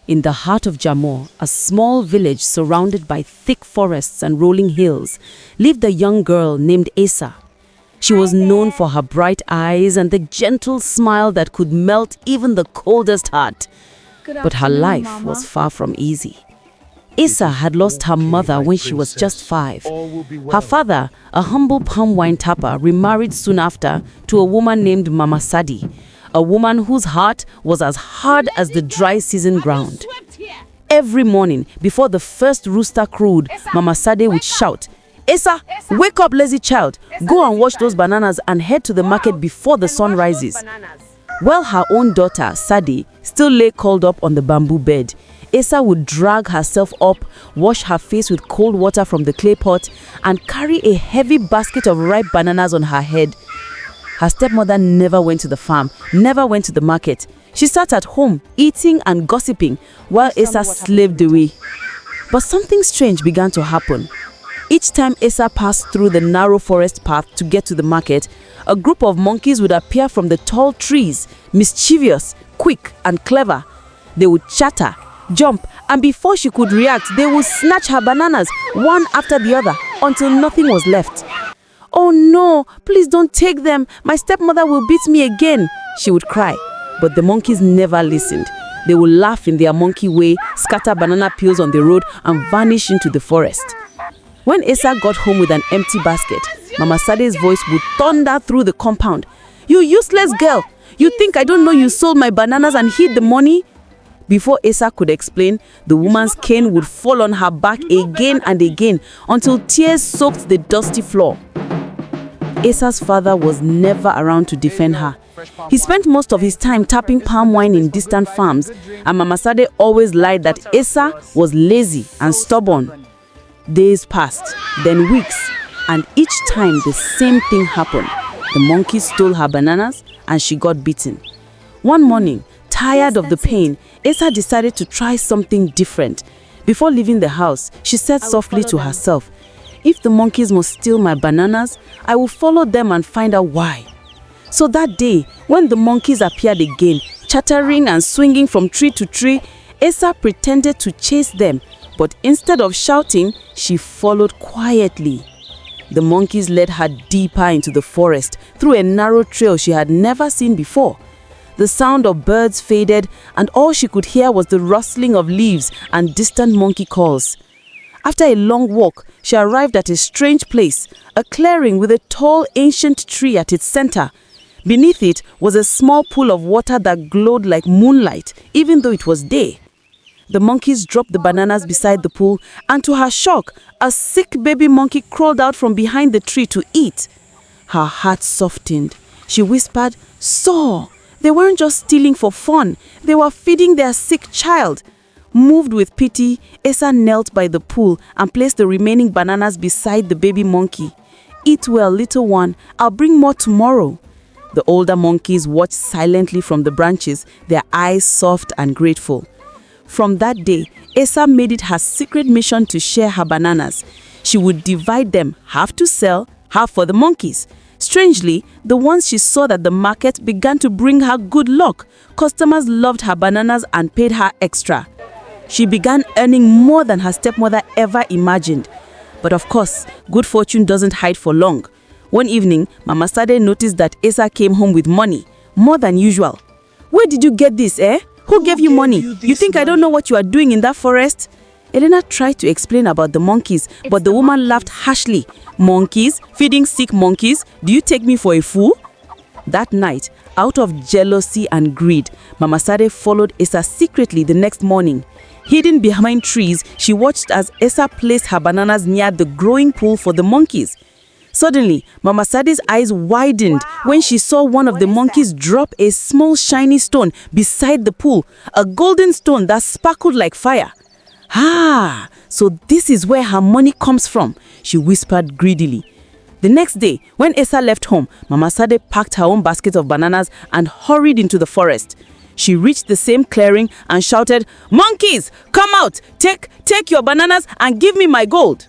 In the heart of Jamo, a small village surrounded by thick forests and rolling hills, lived a young girl named Esa. She was known for her bright eyes and the gentle smile that could melt even the coldest heart. But her life was far from easy. Esa had lost her mother when she was just 5. Her father, a humble palm wine tapper, remarried soon after to a woman named Mama Sadi, a woman whose heart was as hard as the dry season ground. Every morning, before the first rooster crowed, Mama Sadi would shout, "Esa, wake up, lazy child. Go and wash those bananas and head to the market before the sun rises." While her own daughter, Sadi, still lay curled up on the bamboo bed, Esa would drag herself up, wash her face with cold water from the clay pot, and carry a heavy basket of ripe bananas on her head. Her stepmother never went to the farm, never went to the market. She sat at home, eating and gossiping, while Esa slaved away. But something strange began to happen. Each time Esa passed through the narrow forest path to get to the market, a group of monkeys would appear from the tall trees, mischievous, quick and clever. They would chatter, jump, and before she could react, they would snatch her bananas, one after the other, until nothing was left. "Oh no, please don't take them. My stepmother will beat me again," she would cry. But the monkeys never listened. They would laugh in their monkey way, scatter banana peels on the road, and vanish into the forest. When Esa got home with an empty basket, Mama Sade's voice would thunder through the compound. "You useless girl! You think I don't know you sold my bananas and hid the money?" Before Esa could explain, the woman's cane would fall on her back again and again until tears soaked the dusty floor. Esa's father was never around to defend her. He spent most of his time tapping palm wine in distant farms, and Mama Sade always lied that Esa was lazy and stubborn. Days passed, then weeks, and each time the same thing happened. The monkeys stole her bananas and she got beaten. One morning, tired of the pain, Esa decided to try something different. Before leaving the house, she said softly to herself, "If the monkeys must steal my bananas, I will follow them and find out why." So that day, when the monkeys appeared again, chattering and swinging from tree to tree, Esa pretended to chase them, but instead of shouting, she followed quietly. The monkeys led her deeper into the forest, through a narrow trail she had never seen before. The sound of birds faded, and all she could hear was the rustling of leaves and distant monkey calls. After a long walk, she arrived at a strange place, a clearing with a tall ancient tree at its center. Beneath it was a small pool of water that glowed like moonlight, even though it was day. The monkeys dropped the bananas beside the pool, and to her shock, a sick baby monkey crawled out from behind the tree to eat. Her heart softened. She whispered, "So, they weren't just stealing for fun, they were feeding their sick child." Moved with pity, Esa knelt by the pool and placed the remaining bananas beside the baby monkey. "Eat well, little one. I'll bring more tomorrow." The older monkeys watched silently from the branches, their eyes soft and grateful. From that day, Esa made it her secret mission to share her bananas. She would divide them, half to sell, half for the monkeys. Strangely, the ones she sold at the market began to bring her good luck. Customers loved her bananas and paid her extra. She began earning more than her stepmother ever imagined. But of course, good fortune doesn't hide for long. One evening, Mama Sade noticed that Esa came home with money, more than usual. "Where did you get this, eh? Who gave you money? You think I don't know what you are doing in that forest?" Elena tried to explain about the monkeys, but the woman laughed harshly. "Monkeys? Feeding sick monkeys? Do you take me for a fool?" That night, out of jealousy and greed, Mama Sade followed Esa secretly the next morning. Hidden behind trees, she watched as Esa placed her bananas near the growing pool for the monkeys. Suddenly, Mama Sade's eyes widened when she saw one of the monkeys drop a small shiny stone beside the pool, a golden stone that sparkled like fire. "Ah, so this is where her money comes from," she whispered greedily. The next day, when Esa left home, Mama Sade packed her own basket of bananas and hurried into the forest. She reached the same clearing and shouted, "Monkeys, come out! Take your bananas and give me my gold!"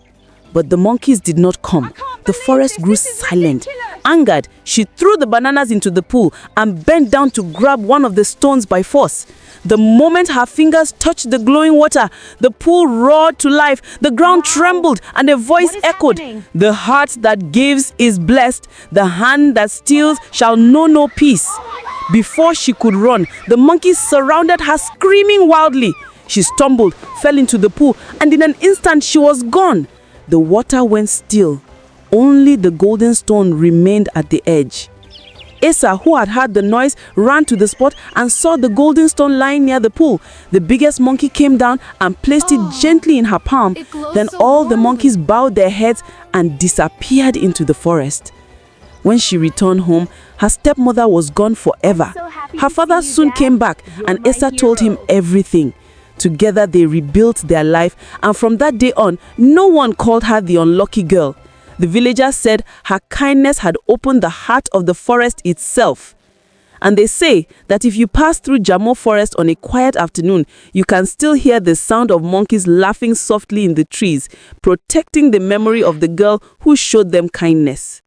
But the monkeys did not come. The forest grew silent. Angered, she threw the bananas into the pool and bent down to grab one of the stones by force. The moment her fingers touched the glowing water, the pool roared to life, the ground trembled, and a voice echoed, "The heart that gives is blessed, the hand that steals shall know no peace." Before she could run, the monkeys surrounded her, screaming wildly. She stumbled, fell into the pool, and in an instant she was gone. The water went still. Only the golden stone remained at the edge. Asa, who had heard the noise, ran to the spot and saw the golden stone lying near the pool. The biggest monkey came down and placed it gently in her palm. Then all the monkeys bowed their heads and disappeared into the forest. When she returned home, her stepmother was gone forever. Her father soon came back and Asa told him everything. Together they rebuilt their life, and from that day on, no one called her the unlucky girl. The villagers said her kindness had opened the heart of the forest itself. And they say that if you pass through Jamo forest on a quiet afternoon, you can still hear the sound of monkeys laughing softly in the trees, protecting the memory of the girl who showed them kindness.